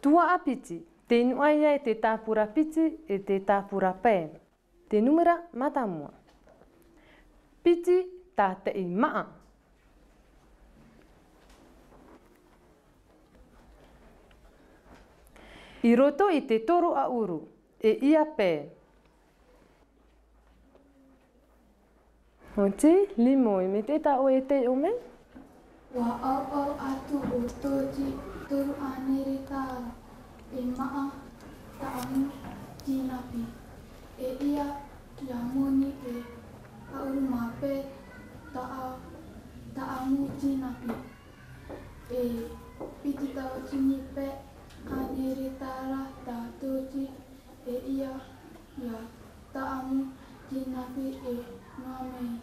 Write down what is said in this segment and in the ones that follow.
Tua apiti, te nuaya e te tāpura piti e te tāpura pēn. Te numera matamua. Piti tā te I maa. I roto I te toro a uru, e ia pēn. Oti, limoi, me te tā o e te o me? Wa au atu o toji toru anere tāra. E maa tāmu tinapi. E ia yamoni e auru mape tāmu tinapi. E piti tau tini pe anere tāra tā toji e ia ya tāmu tinapi e noamei.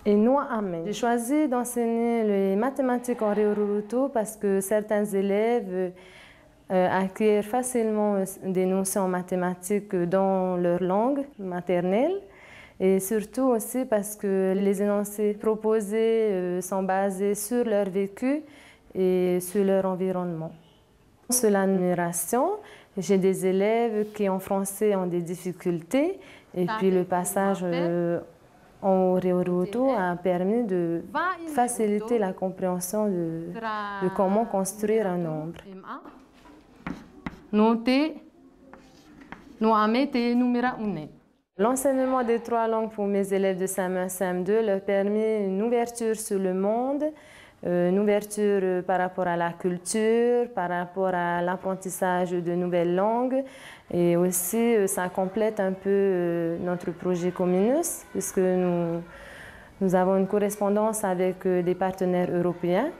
Et Noa Amen. J'ai choisi d'enseigner les mathématiques en Riururutu parce que certains élèves acquièrent facilement des notions mathématiques dans leur langue maternelle et surtout aussi parce que les énoncés proposés sont basés sur leur vécu et sur leur environnement. Sur la numération, j'ai des élèves qui en français ont des difficultés et puis le passage en Riurutu a permis de faciliter la compréhension de comment construire un nombre. L'enseignement des 3 langues pour mes élèves de CM1 CM2 leur permet une ouverture sur le monde, une ouverture par rapport à la culture, par rapport à l'apprentissage de nouvelles langues. Et aussi, ça complète un peu notre projet Communis, puisque nous avons une correspondance avec des partenaires européens.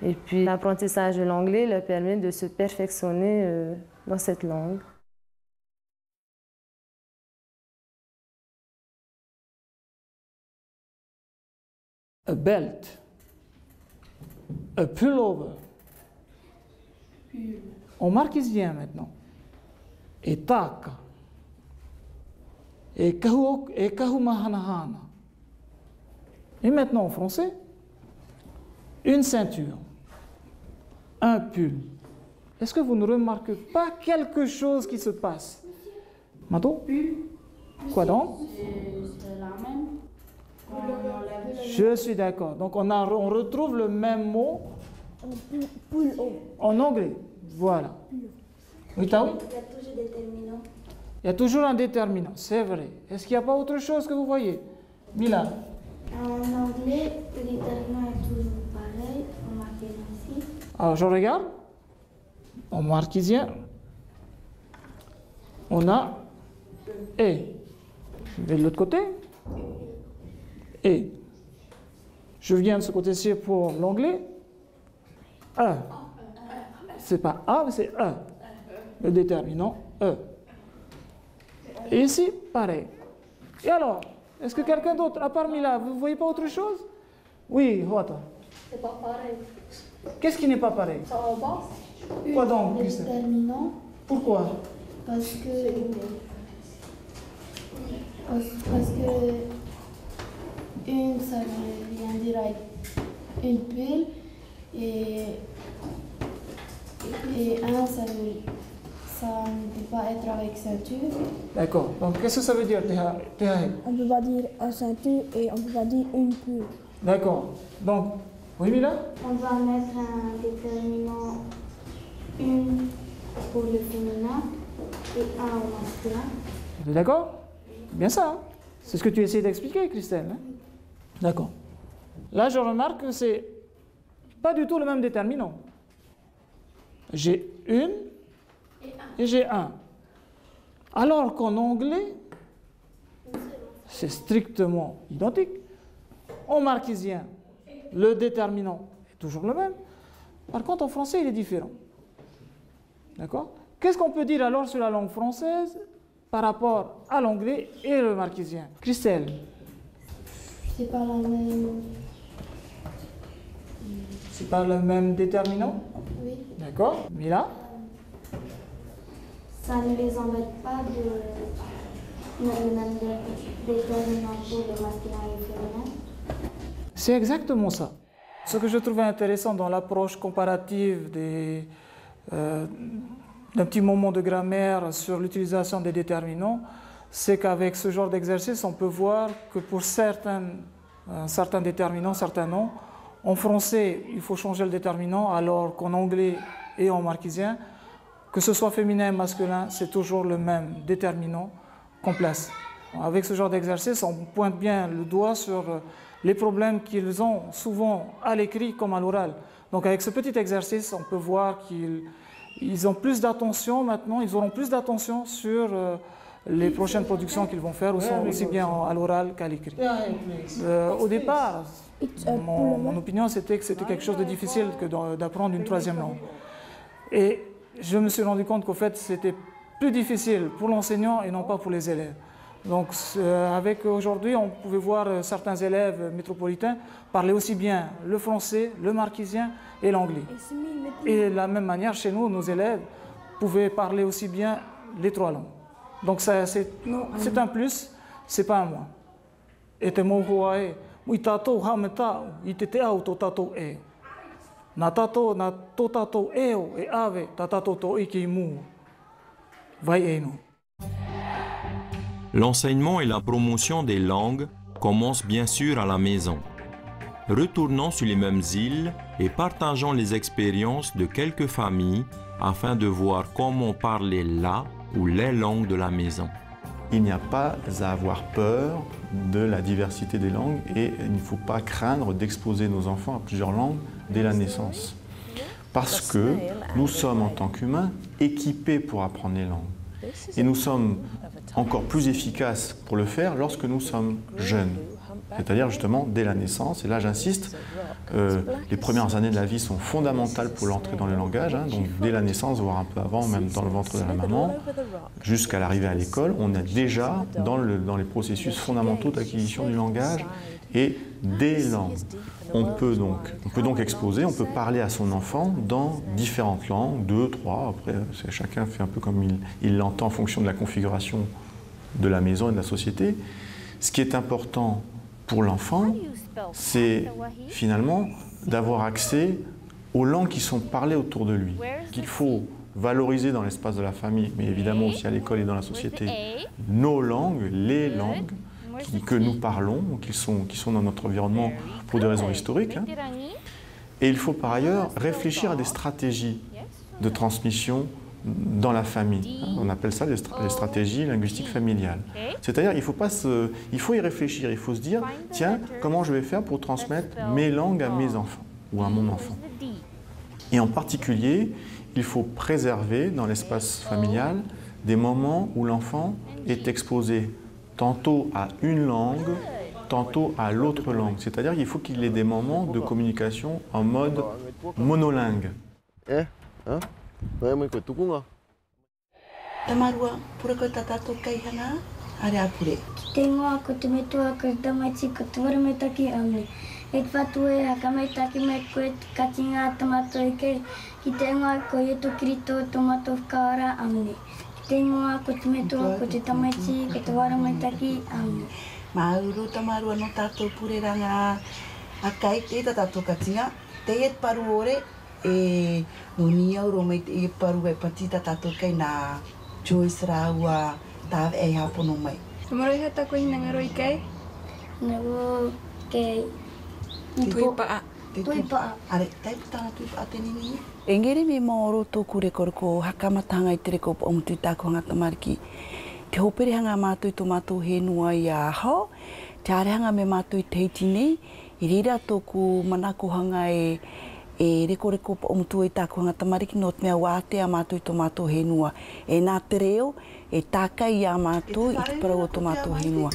Et puis, l'apprentissage de l'anglais leur permet de se perfectionner dans cette langue. A belt. A pullover. On marquisien maintenant. Et taka. Et kahumahanahana. Et maintenant en français, une ceinture, un pull. Est-ce que vous ne remarquez pas quelque chose qui se passe? Mato? Quoi donc? C'est la même. Je suis d'accord. Donc on retrouve le même mot en anglais. Voilà. Oui, Tao? Il y a toujours des terminaux. Il y a toujours un déterminant, c'est vrai. Est-ce qu'il n'y a pas autre chose que vous voyez? Mila? En anglais, le déterminant est toujours pareil, en marquisien aussi. Alors je regarde. En marquisien, on a et. Je vais de l'autre côté. Et. Je viens de ce côté-ci pour l'anglais. Un. C'est pas A, mais c'est un. Le déterminant E. Et ici, pareil. Et alors, est-ce que quelqu'un d'autre, à part Mila, vous ne voyez pas autre chose? Oui, Huata. C'est pas pareil. Qu'est-ce qui n'est pas pareil? Ça en bas. Quoi donc, Le Christelle? déterminant, Pourquoi? parce que une, ça veut dire une pile, et un, ça ne peut pas être avec ceinture. D'accord. Donc, qu'est-ce que ça veut dire, Tehae? On ne peut pas dire un ceinture et on ne peut pas dire une pull. D'accord. Donc, oui, Mila? On va mettre un déterminant, une pour le féminin et un au masculin. Vous êtes d'accord? Bien ça, hein? C'est ce que tu essayes d'expliquer, Christelle. Hein? D'accord. Là, je remarque que c'est pas du tout le même déterminant. J'ai une et j'ai un. Alors qu'en anglais, c'est strictement identique. En marquisien, le déterminant est toujours le même. Par contre, en français, il est différent. D'accord? Qu'est-ce qu'on peut dire alors sur la langue française par rapport à l'anglais et le marquisien? Christelle? C'est pas la même. C'est pas le même déterminant? Oui. D'accord. Mila? Ça ne les embête pas de le même déterminant pour le masculin et le féminin. C'est exactement ça. Ce que je trouvais intéressant dans l'approche comparative d'un petit moment de grammaire sur l'utilisation des déterminants, c'est qu'avec ce genre d'exercice, on peut voir que pour certains déterminants, certains noms, en français, il faut changer le déterminant, alors qu'en anglais et en marquisien, que ce soit féminin ou masculin, c'est toujours le même déterminant qu'on place. Avec ce genre d'exercice, on pointe bien le doigt sur les problèmes qu'ils ont souvent à l'écrit comme à l'oral. Donc avec ce petit exercice, on peut voir qu'ils ont plus d'attention maintenant, ils auront plus d'attention sur les prochaines productions qu'ils vont faire, aussi bien à l'oral qu'à l'écrit. Au départ, mon opinion, c'était que c'était quelque chose de difficile d'apprendre une troisième langue. Et je me suis rendu compte qu'au fait, c'était plus difficile pour l'enseignant et non pas pour les élèves. Donc avec aujourd'hui, on pouvait voir certains élèves métropolitains parler aussi bien le français, le marquisien et l'anglais. Et de la même manière, chez nous, nos élèves pouvaient parler aussi bien les trois langues. Donc c'est un plus, c'est pas un moins. Et te mohua e, mui tatou hameta i te te au tō tatou e. Nā tatou, nā tō tatou e o e ave, tā tatou tō iki I mū. Vai e no. L'enseignement et la promotion des langues commencent bien sûr à la maison. Retournons sur les mêmes îles et partageons les expériences de quelques familles afin de voir comment parler la ou les langues de la maison. Il n'y a pas à avoir peur de la diversité des langues et il ne faut pas craindre d'exposer nos enfants à plusieurs langues dès la naissance. Parce que nous sommes en tant qu'humains équipés pour apprendre les langues. Et nous sommes encore plus efficaces pour le faire lorsque nous sommes jeunes. C'est-à-dire justement dès la naissance. Et là j'insiste, les premières années de la vie sont fondamentales pour l'entrée dans le langage. Donc dès la naissance, voire un peu avant, même dans le ventre de la maman, jusqu'à l'arrivée à l'école, on est déjà dans les processus fondamentaux d'acquisition du langage et des langues. On peut donc exposer, on peut parler à son enfant dans différentes langues, 2, 3, après chacun fait un peu comme il l'entend en fonction de la configuration de la maison et de la société. Ce qui est important pour l'enfant, c'est finalement d'avoir accès aux langues qui sont parlées autour de lui, qu'il faut valoriser dans l'espace de la famille, mais évidemment aussi à l'école et dans la société, nos langues, les langues que nous parlons, qui sont dans notre environnement pour des raisons historiques. Et il faut par ailleurs réfléchir à des stratégies de transmission dans la famille. On appelle ça les stratégies linguistiques familiales. C'est-à-dire il faut y réfléchir, il faut se dire, tiens, comment je vais faire pour transmettre mes langues à mes enfants ou à mon enfant. Et en particulier, il faut préserver dans l'espace familial des moments où l'enfant est exposé tantôt à une langue, tantôt à l'autre langue. C'est-à-dire qu'il faut qu'il ait des moments de communication en mode monolingue. Tamarua, puraka tatato kaihana, are apure. Ki te ingoa ko te metua ko te tamaiti ko te warametaki amne. E te whatue haka meitaki me koe te katinga tamato I kei. Ki te ingoa ko i to kirito tomato whakaara amne. Ki te ingoa ko te metua ko te tamaiti ko te warametaki amne. Mauru tamarua no tato pureranga a kai te tatato katinga. Te et paru ore e no ni auro mai te e paru e pati tatato kai na Joyce Raua tawe e hapono mai. Maroi hata ko ina ngaroi kei? Naro kei. Tuipaa. Tuipaa. Are, taiputanga tuipaa te nini? Engeri me maoro tōku rekoreko hakamatanga I te reko o mutu tāko hanga tamariki. Te hopere hanga mātou tō mātou he nua I a hao. Te arehanga me mātou I teiti nei. I rira tōku manako hanga e rekoreko o mutu I tāko hanga tamariki no te mea wāte a mātou tō mātou he nua. E nā te reo, e tākai I a mātou I te parau o tō mātou he nua.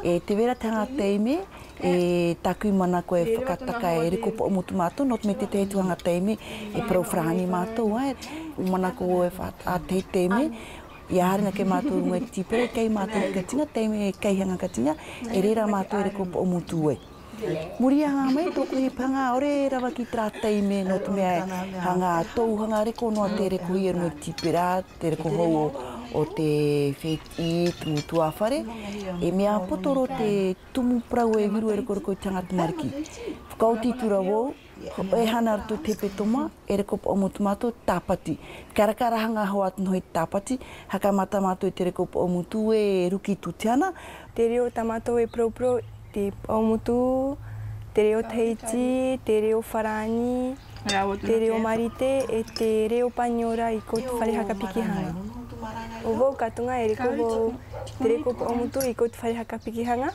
E te vera te hanga teime, e tākui manako e whakataka e rekopo o mutu mātou, no te me te teitu hanga teime, e parau whrahani mātou, manako e a te teime, I harina ke mātou runga I tipere, kei mātou katinga, teime kei hanga katinga, e rera mātou e rekopo o mutu e. Muri hanga mai, tōku he panga, ore rawa ki tra teime, no te mea hanga tau hanga reko noa te reko I runga I tipera, te reko hou o te wheti, te mutu awhare, e mea potoro te tumu prau e viru e reko I tanga tamariki. Whakauti tura wau, E hana ratu tepe toma, e reko po omu tomato tāpati. Karakarahanga hoa tino hei tāpati, haka mata mato e te reko po omu tu e ruki tu tiana. Te reo tamato e pro te omu tu, te reo teiti, te reo wharani, te reo marite e te reo panyora i ko te whare haka piki hanga. O wau katunga e reko wau, te reko po omu tu i ko te whare haka piki hanga.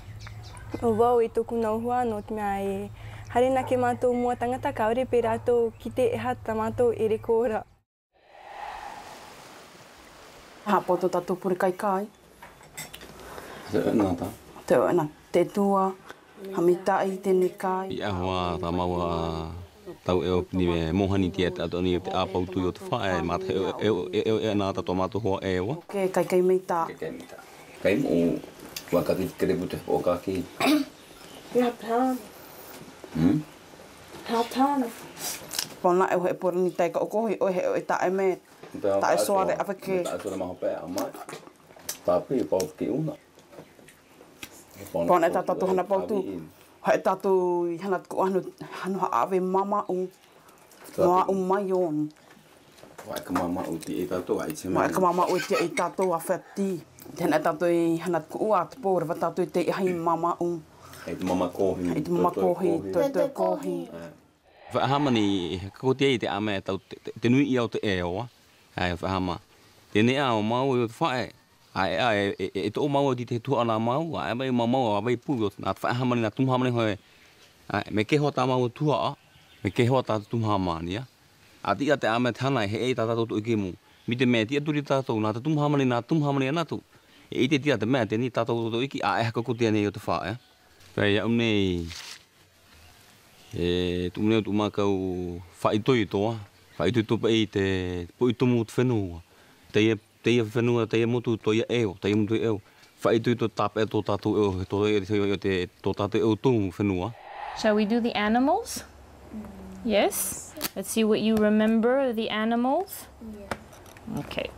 O wau e toku nauhua no te mea e harina ke mātou mua tangata kaore pe rātou ki te eha tamatou e reko ora. Hapoto tātou pure kai kai. Te ena ta? Te ena. Te tua, hamitai, tēne kai. I ahua ta maua tau eo ni me mohani tia te ato ni te āpau tui o te whae. Mata e nā ta tomato hoa e oa. Ke kai mei tā. Kai mei tā. Kai mo wakati kere pute o ka ki. Ia plāna. Tātāna. Pona e hoi pora ni teika o kohi o he o e tae me. Tae soare awa ke. Tae soare maho pēa a mai. Tāpi e pau ki una. Pona e tātou hana pautu. Hoi tātou i hana tuku hanu haave mama o. Noa o mai on. Wai ka mama o ti e tātou ai te mai. Wai ka mama o ti e tātou a whati. Tēnā tātou i hana tuku ua te pōra wa tātou i te hai mama o. Hei te mama kohi. Hei te mama kohi, toi kohi. Whahamani, kakotia i te ame tau te nui i au te e oa. Hei, whahama. Tēnei a o mau i o te whae. E tō mau i te tuana mau, e mai mau a wai pūi o nā whahamani nā tumhamani hoi. Me kehoa tā mau tua, me kehoa tā tumhamani. A tia te ame tāna he e tā tātou tu ike mu. Mi te mea tia turi tātou, nā tumhamani anatu. E te tia te mea tēnei tātou tu iki, a e haka kotia nei o te whae. Pei au nei, tu mneu tu makau whaitoi toa. Whaitoi toa i te poitomu te whenua. Teia whenua, teia motu toia eo, teia motu eo. Whaitoi toa tāpe tō tātou eo, tō tātou eo tōmu whenua. Shall we do the animals? Yes? Let's see what you remember of the animals. Yeah. Okay.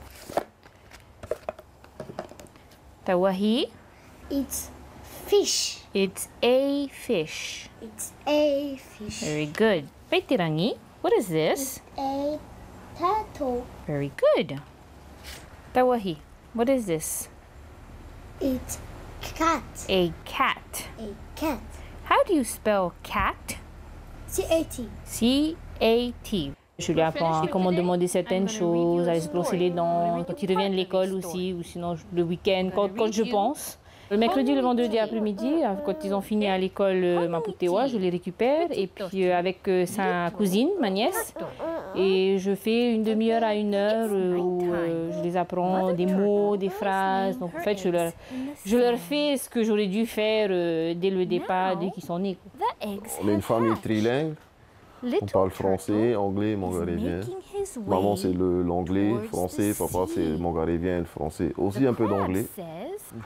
Tawahi? It's fish. It's a fish. It's a fish. Very good. Peitirangi, what is this? It's a turtle. Very good. Tawahi, what is this? It's cat. A cat. A cat. How do you spell cat? C-A-T. C-A-T. Je lui apprends comment demander certaines choses, aller se brosser les dents, quand il revient de l'école aussi, ou sinon le week-end, quand je pense. Le mercredi, le vendredi après-midi, quand ils ont fini à l'école Maputewa, je les récupère et puis avec sa cousine, ma nièce, et je fais une demi-heure à 1 heure où je les apprends des mots, des phrases. Donc en fait, je leur fais ce que j'aurais dû faire dès le départ, dès qu'ils sont nés. On est une famille trilingue. On parle français, anglais, mongolévien. Maman c'est l'anglais, français, papa c'est le mongolévien et le français. Aussi un peu d'anglais.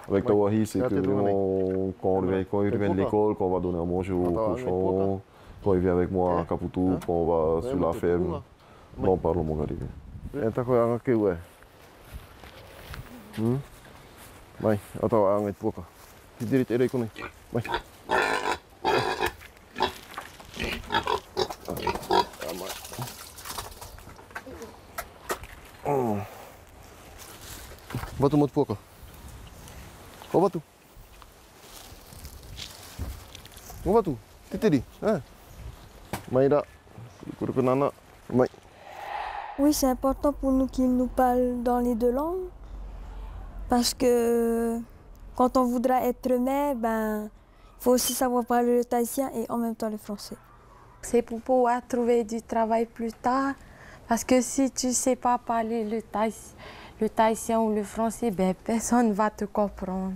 Avec Tawahi, c'est que vraiment quand il revient de l'école, quand on va donner à manger aux cochons, quand il vient avec moi à Kaputu, quand on va sur la ferme, on parle au mongolévien. Vai, attends, arrête pouka. Tu dirais que tu connais. Vai. Batu mot pouka. Kau batu. Kau batu. Titiri, hein? Maïda, Kurukunana, Maï. Oui, c'est important pour nous qu'ils nous parlent dans les deux langues. Parce que quand on voudra être mère, il faut aussi savoir parler le tahitien et en même temps le français. C'est pour pouvoir trouver du travail plus tard. Parce que si tu ne sais pas parler le tahitien ou le français, personne ne va te comprendre.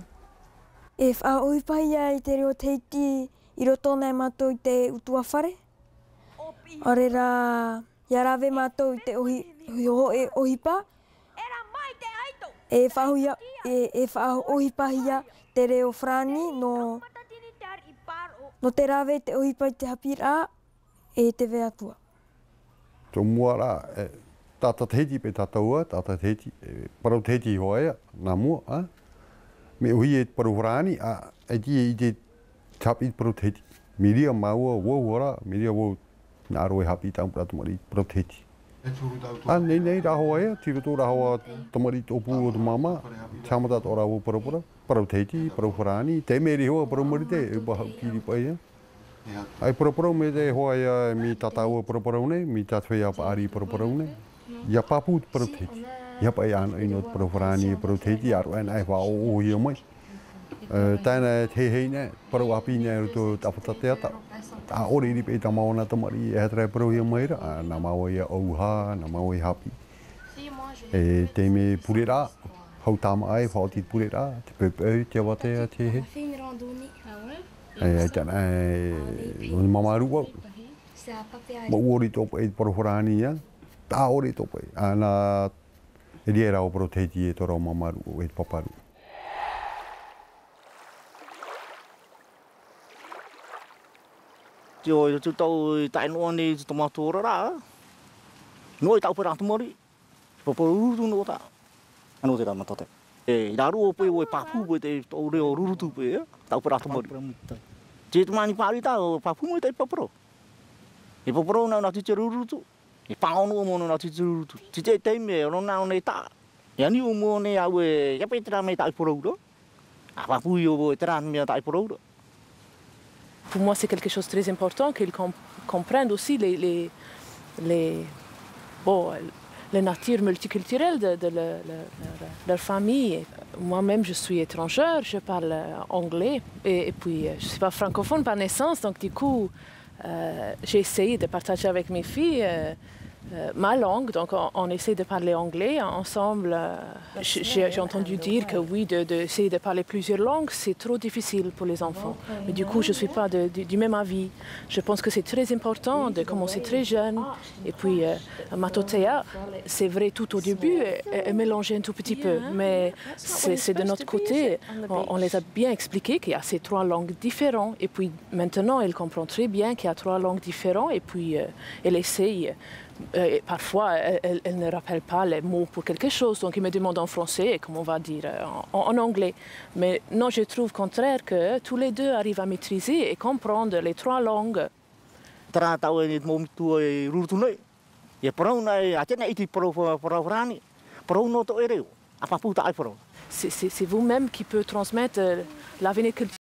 E whaoipaia I te reo teiti I roto nei mātou I te utua whare. Ore rā, ia rawe mātou I te ohipa. E whaohipahia te reo whrani no te rawe te ohipa I te hapira e te wea tua. Tō mua rā, tātat heiti pe tātaua, tātat heiti, parau te heiti hoaia, nā mua, me uhi e parau whrani, e ti I te tapi parau te heiti. Miria maua, wau wara, miria wau Nā roi hapi tāmpura tamari proteti. Nei rahoa ea, tiro rahoa tamari tōpū o te mama, tāmata tō rahoa parapura, proteti, parauwharani, te meri hoa paramari te, e baha kiri pai ea. Ai paraparau me te hoa ea mi tātāua paraparau nei, mi tātwhea pa ari paraparau nei. Ia papu proteti. Ia pai ana ino parauwharani proteti, aro ana ai wha o hia mai. Tēnā te hei nei, parau api nei ruto tāwhatate ata. A ore iri pei tā maona tamari e hatrai parau hia mai ra, nā maua ia auha, nā maua i hapi. E te me pure rā, hau tāma ai, whaoti pure rā, te pepeu, te awatea, te hei. E tēnā e mamaru wau. Ma uori tōpa e parauwharani ia, tā ore tōpa e. Nā e ria rao proteti e tōrao mamaru o e paparu. Tio tu tau tai no ni tu tomato ra. No tau pera tomori. Popo uru no ta. Ano te rama tote. E daru o pe o papu o te o re o ruru tu pe tau pera tomori. Te mani pari ta o papu mo te popro. E popro na ti ruru tu. E pa no mo na ti ruru tu. Ti te me no na ne ta. Ya ni o mo ne au e ya pe tra me ta pro ro. A papu yo tra me ta pro ro. Pour moi, c'est quelque chose de très important qu'ils comprennent aussi la nature multiculturelle de leur famille. Moi-même, je suis étrangère, je parle anglais et puis je ne suis pas francophone par naissance, donc du coup, j'ai essayé de partager avec mes filles ma langue, donc on essaie de parler anglais ensemble. J'ai entendu dire que oui, d'essayer de parler plusieurs langues, c'est trop difficile pour les enfants. Mais du coup, je ne suis pas du même avis. Je pense que c'est très important de commencer très jeune. Et puis, Matotea, c'est vrai tout au début, mélanger un tout petit peu. Mais c'est de notre côté, on les a bien expliqué qu'il y a ces 3 langues différentes. Et puis maintenant, elle comprend très bien qu'il y a 3 langues différentes. Et puis, elle essaye. Parfois, elle ne rappelle pas les mots pour quelque chose, donc il me demande en français et comme on va dire en anglais. Mais non, je trouve au contraire que tous les deux arrivent à maîtriser et comprendre les 3 langues. C'est vous-même qui peut transmettre l'avenir culturel.